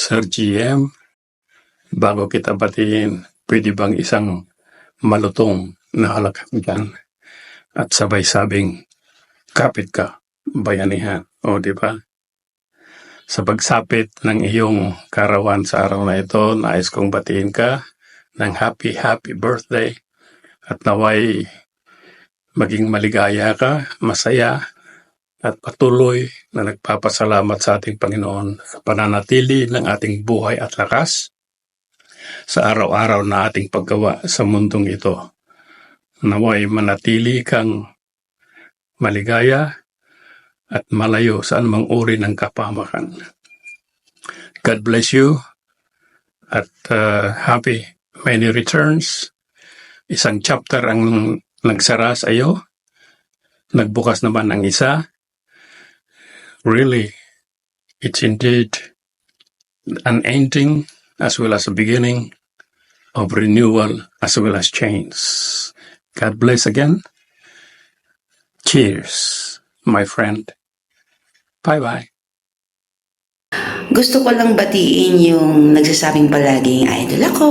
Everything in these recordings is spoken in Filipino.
Sir GM, bago kita batiin, pwede bang isang malutong na halakak dyan at sabay sabing, kapit ka, bayanihan. O, di ba? Sa pagsapit ng iyong karawan sa araw na ito, nais kong batiin ka ng happy birthday at naway maging maligaya ka, masaya, at patuloy na nagpapasalamat sa ating Panginoon sa pananatili ng ating buhay at lakas sa araw-araw na ating paggawa sa mundong ito. Naway manatili kang maligaya at malayo sa anumang uri ng kapahamakan. God bless you at happy many returns. Isang chapter ang nagsara sa iyo, nagbukas naman ang isa. Really, it's indeed an ending as well as a beginning of renewal as well as change. God bless again. Cheers, my friend. Bye-bye. Gusto ko lang batiin yung nagsasabing palaging idol ako.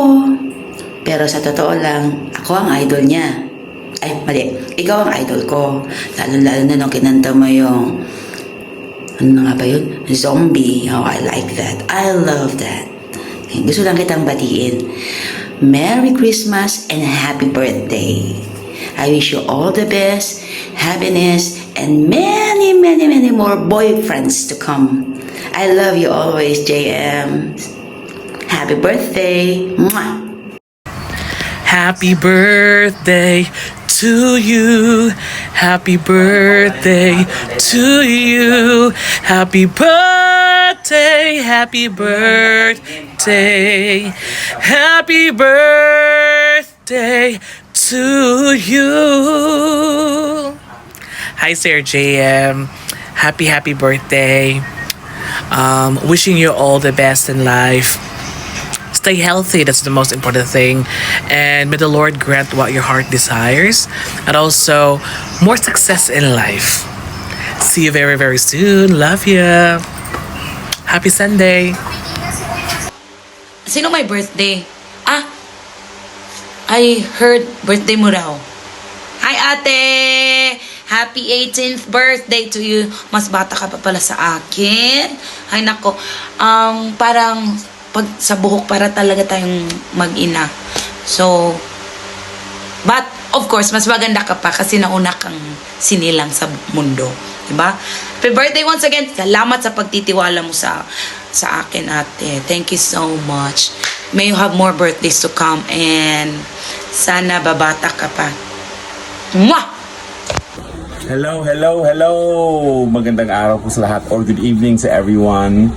Pero sa totoo lang, ako ang idol niya. Ay, mali. Ikaw ang idol ko. Lalo-lalo na nung kinanta mo yung ano nga ba yun? Zombie. Oh, I like that. I love that. Gusto lang kitang batiin. Merry Christmas and happy birthday. I wish you all the best, happiness, and many, many, many more boyfriends to come. I love you always, JM. Happy birthday. Mwah! Happy birthday to you. Happy birthday to you. Happy birthday. Happy birthday. Happy birthday to you. Hi, Sir JM. Happy birthday. Wishing you all the best in life. Stay healthy, that's the most important thing. And may the Lord grant what your heart desires. And also, more success in life. See you very, very soon. Love you. Happy Sunday. Sino may birthday? I heard birthday mo raw. Hi, ate! Happy 18th birthday to you. Mas bata ka pa pala sa akin. Ay, nako. Parang pag sa buhok para talaga tayong mag-ina. So, but of course, mas maganda ka pa kasi nauna kang sinilang sa mundo. Diba? Happy birthday once again. Salamat sa pagtitiwala mo sa akin, ate. Thank you so much. May you have more birthdays to come and sana babata ka pa. Mwah! Hello. Magandang araw po sa lahat or good evening sa everyone.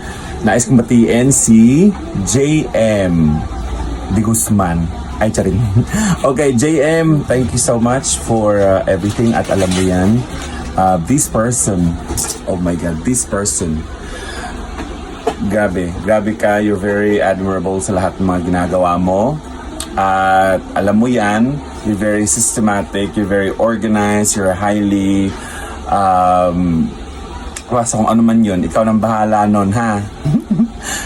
Nais kong batiin si JM De Guzman. Ay, charing. Okay, JM, thank you so much for everything at alam mo yan. This person, oh my God, this person. Grabe ka, you're very admirable sa lahat ng mga ginagawa mo. At alam mo yan, you're very systematic, you're very organized, you're highly basta kung ano man yun, ikaw nang bahala nun, ha?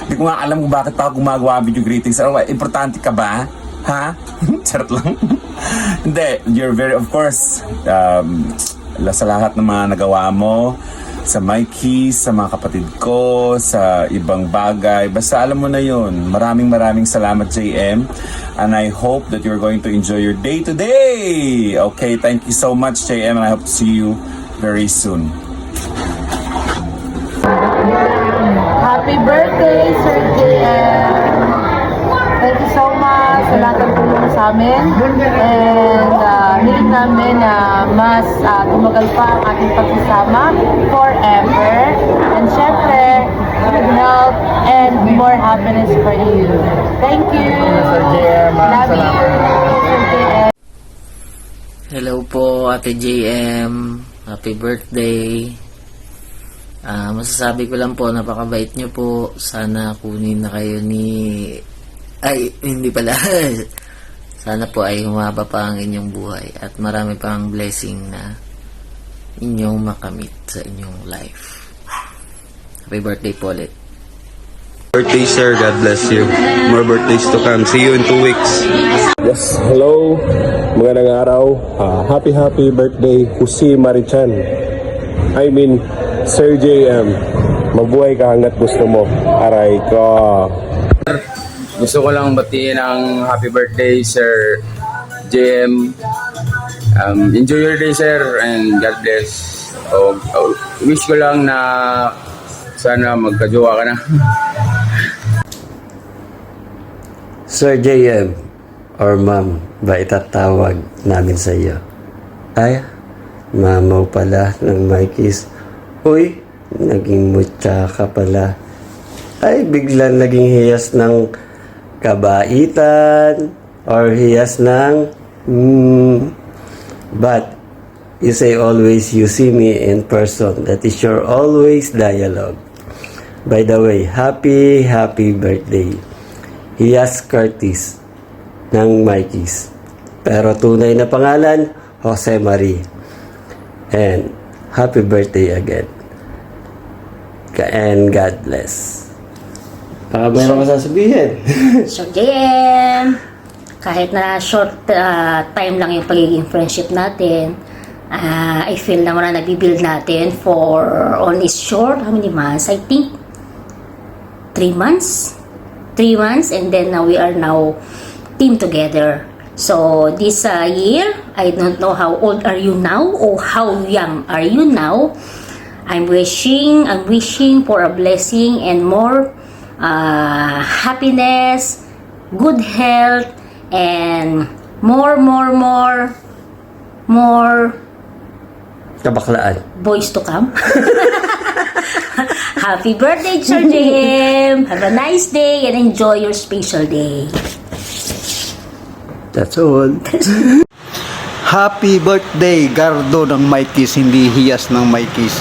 Hindi ko nga alam kung bakit ako gumagawa video greetings. Ano, importante ka ba? Ha? Charot lang. Hindi, you're very, of course, sa lahat ng mga nagawa mo, sa Mikey, sa mga kapatid ko, sa ibang bagay. Basta alam mo na yun. Maraming salamat, JM. And I hope that you're going to enjoy your day today. Okay, thank you so much, JM. And I hope to see you very soon. Happy birthday, Sir JM! Thank you so much sa lahat ng tulong sa amin. And hiling namin na mas tumagal pa ang ating pagsasama forever. And syempre, good health and more happiness for you. Thank you! Sir JM, love you, Sir JM. Hello po, Ate JM. Happy birthday. Masasabi ko lang po, napakabait nyo po. Sana kunin na kayo ni... Ay, hindi pala. Sana po ay humaba pa ang inyong buhay at marami pang blessing na inyong makamit sa inyong life. Happy birthday po ulit. Birthday, sir. God bless you. More birthdays to come. See you in 2 weeks. Yes, hello. Magandang araw. Happy birthday, Jose Marichan. I mean, Sir JM. Mabuhay ka hanggat gusto mo. Aray ko. Gusto ko lang batiin ang happy birthday, Sir JM. Enjoy your day, sir, and God bless. Wish ko lang na sana magkajowa ka na. Sir JM or Ma'am ba itatawag namin sa iyo? Ay, mamaw pala ng Mikey's. Uy, naging mutya ka pala. Ay, biglang naging hiyas ng kabaitan or hiyas ng but you say always you see me in person. That is your always dialogue. By the way, happy birthday. Hiyas Curtis ng Mikey's. Pero tunay na pangalan, Jose Marie. And happy birthday again. And God bless. Baka mayroon ka sasabihin. So, JM, kahit na short time lang yung pagiging friendship natin, I feel naman na nag-build natin for only short, how many months? I think 3 months. 3 months, and then now we are now team together. So this year, I don't know how old are you now or how young are you now. I'm wishing for a blessing and more happiness, good health, and more Kabaklaan. boys to come. Happy birthday, Sir Jim! Have a nice day and enjoy your special day. That's all. Happy birthday, Gardo ng Mikey's, hindi hiyas ng Mikey's.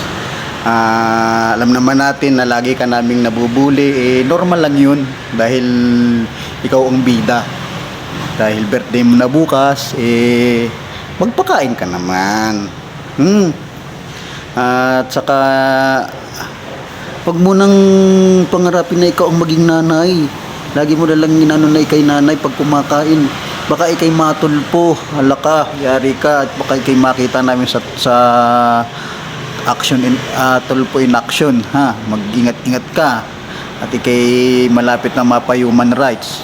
Alam naman natin na lagi ka naming nabubuli. Normal lang yun dahil ikaw ang bida. Dahil birthday mo na bukas, magpakain ka naman. At saka wag mo nang pangarapin na ikaw ang maging nanay. Lagi mo na lang inano na ikay nanay pag kumakain. Baka ikay matulpo, halaka, yari ka, at baka ikay makita namin sa action in tulpo in action, ha. Mag-ingat-ingat ka at ikay malapit na mapa human rights.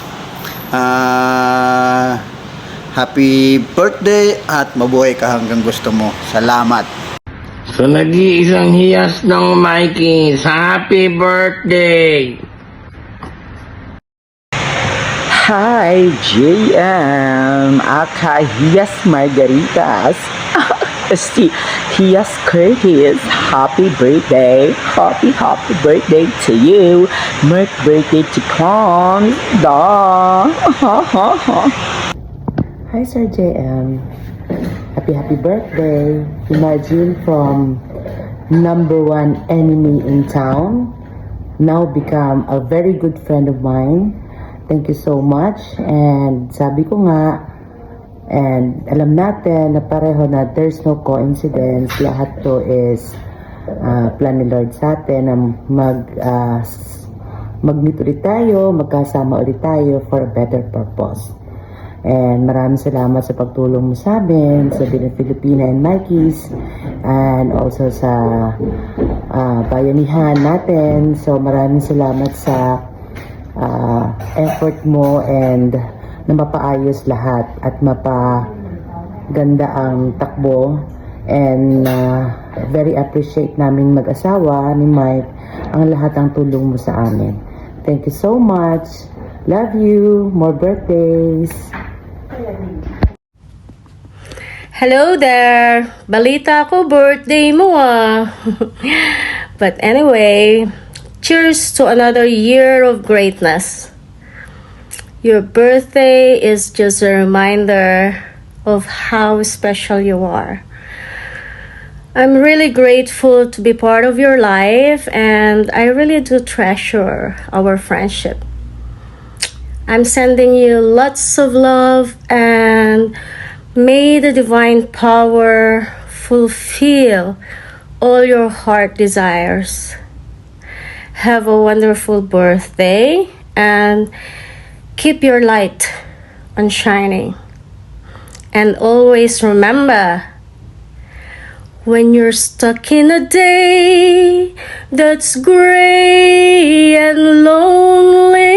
Happy birthday at mabuhay ka hanggang gusto mo. Salamat. So, nag-iisang hiyas ng Mikey's. Happy birthday! Hi, JM. Hiyas Margaritas. Hiyas Curtis. Happy birthday. Happy birthday to you. Merry birthday to come. Da. Hi, Sir JM. Happy birthday. Imagine from #1 enemy in town, now become a very good friend of mine. Thank you so much. And sabi ko nga, and alam natin na pareho na there's no coincidence. Lahat to is plan ni Lord sa atin na mag-meet ulit tayo, magkasama ulit tayo for a better purpose. And maraming salamat sa pagtulong mo sa amin, sa Filipina and Mikey's, and also sa bayanihan natin. So maraming salamat sa effort mo and na mapaayos lahat at mapaganda ang takbo. And very appreciate namin mag-asawa ni Mike ang lahat ng tulong mo sa amin. Thank you so much. Love you. More birthdays. Hello there! Balita ko, birthday mo ah! But anyway, cheers to another year of greatness. Your birthday is just a reminder of how special you are. I'm really grateful to be part of your life, and I really do treasure our friendship. I'm sending you lots of love, and may the divine power fulfill all your heart desires. have a wonderful birthday and keep your light on shining. And always remember, when you're stuck in a day that's gray and lonely,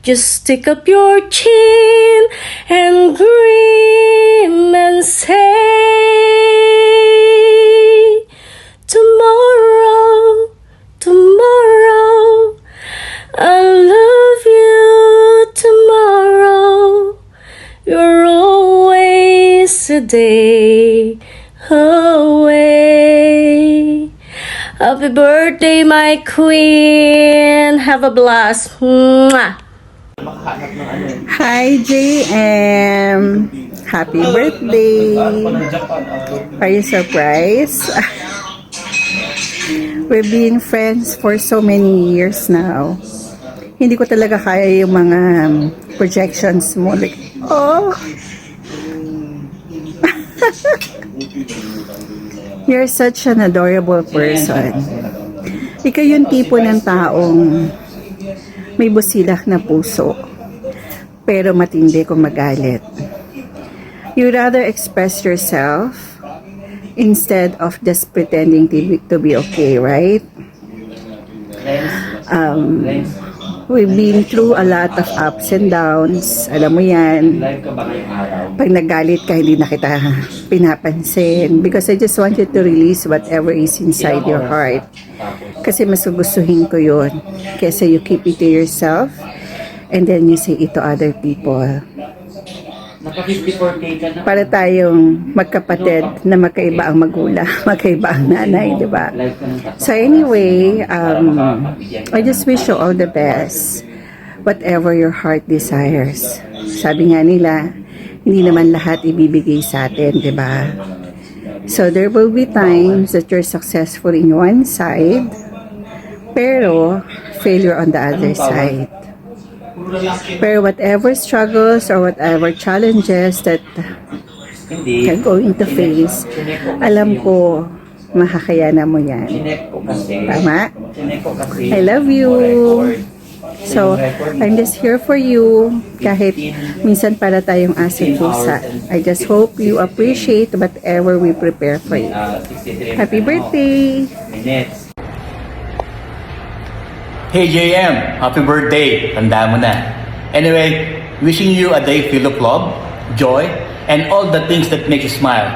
just stick up your chin and grin and say, tomorrow, tomorrow, I love you tomorrow. You're always a day away. Happy birthday, my queen. Have a blast. Mwah. Hi, JM. Happy birthday. Are you surprised? We've been friends for so many years now. Hindi ko talaga kaya yung mga projections mo. Like, oh. You're such an adorable person. Ikaw yung tipo ng taong may busilak na puso, pero matindi kung magalit. You rather express yourself instead of just pretending to be okay, right? We've been through a lot of ups and downs. Alam mo yan. Pag nagalit ka, hindi na kita pinapansin. Because I just want you to release whatever is inside your heart. Kasi mas gugustuhin ko yun. Kesa you keep it to yourself and then you say it to other people. Para tayong magkapatid na magkaiba ang magulang, magkaiba ang nanay, di ba? So anyway, I just wish you all the best. Whatever your heart desires. Sabi nga nila, hindi naman lahat ibibigay sa atin, di ba? So there will be times that you're successful in one side, pero failure on the other side. Pero whatever struggles or whatever challenges that you're going to face, alam ko, makakayanan mo yan. Tama? I love you. So, I'm just here for you. Kahit minsan para tayong aso pusa. I just hope you appreciate whatever we prepare for you. Happy birthday! Hey JM, happy birthday! Tanda mo na. Anyway, wishing you a day filled of love, joy, and all the things that make you smile.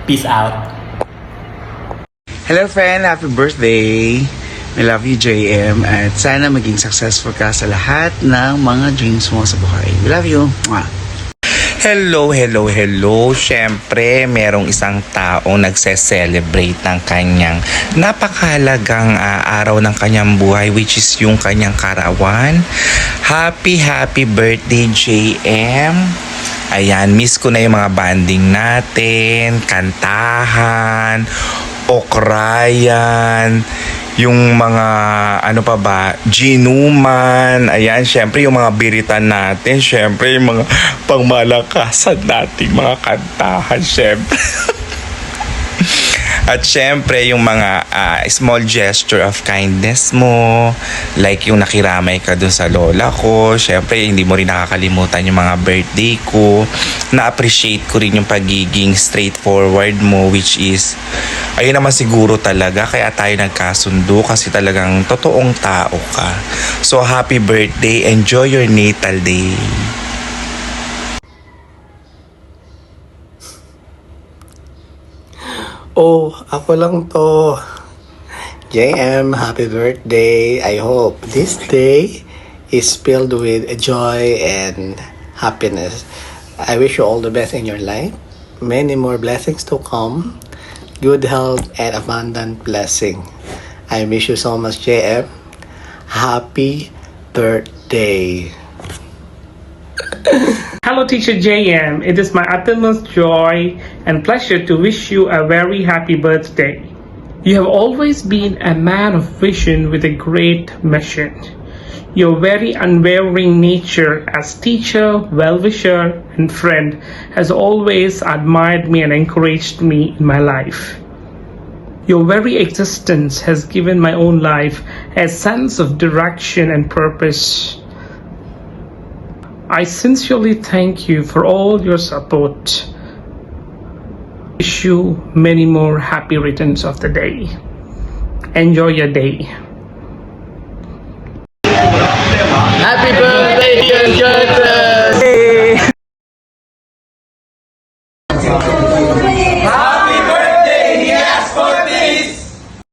Peace out. Hello friend, happy birthday! I love you JM at sana maging successful ka sa lahat ng mga dreams mo sa buhay. We love you! Mwah. Hello. Siyempre, merong isang taong nagse-celebrate ng kanyang napakahalagang araw ng kanyang buhay, which is yung kanyang karawan. Happy birthday, JM! Ayan, miss ko na yung mga banding natin, kantahan, okrayan, yung mga ano pa ba, ginuman, ayan, syempre yung mga biritan natin, syempre yung mga pangmalakasan nating mga kantahan, syempre. At syempre yung mga small gesture of kindness mo, like yung nakiramay ka dun sa lola ko, syempre hindi mo rin nakakalimutan yung mga birthday ko. Na-appreciate ko rin yung pagiging straightforward mo, which is ayun naman siguro talaga kaya tayo nagkasundo kasi talagang totoong tao ka. So happy birthday, enjoy your natal day. Oh, ako lang to. JM, happy birthday. I hope this day is filled with joy and happiness. I wish you all the best in your life. Many more blessings to come. Good health and abundant blessing. I wish you so much, JM. Happy birthday. Hello, Teacher JM. It is my utmost joy and pleasure to wish you a very happy birthday. You have always been a man of vision with a great mission. Your very unwavering nature as teacher, well-wisher, and friend has always admired me and encouraged me in my life. Your very existence has given my own life a sense of direction and purpose. I sincerely thank you for all your support. Wish you many more happy returns of the day. Enjoy your day.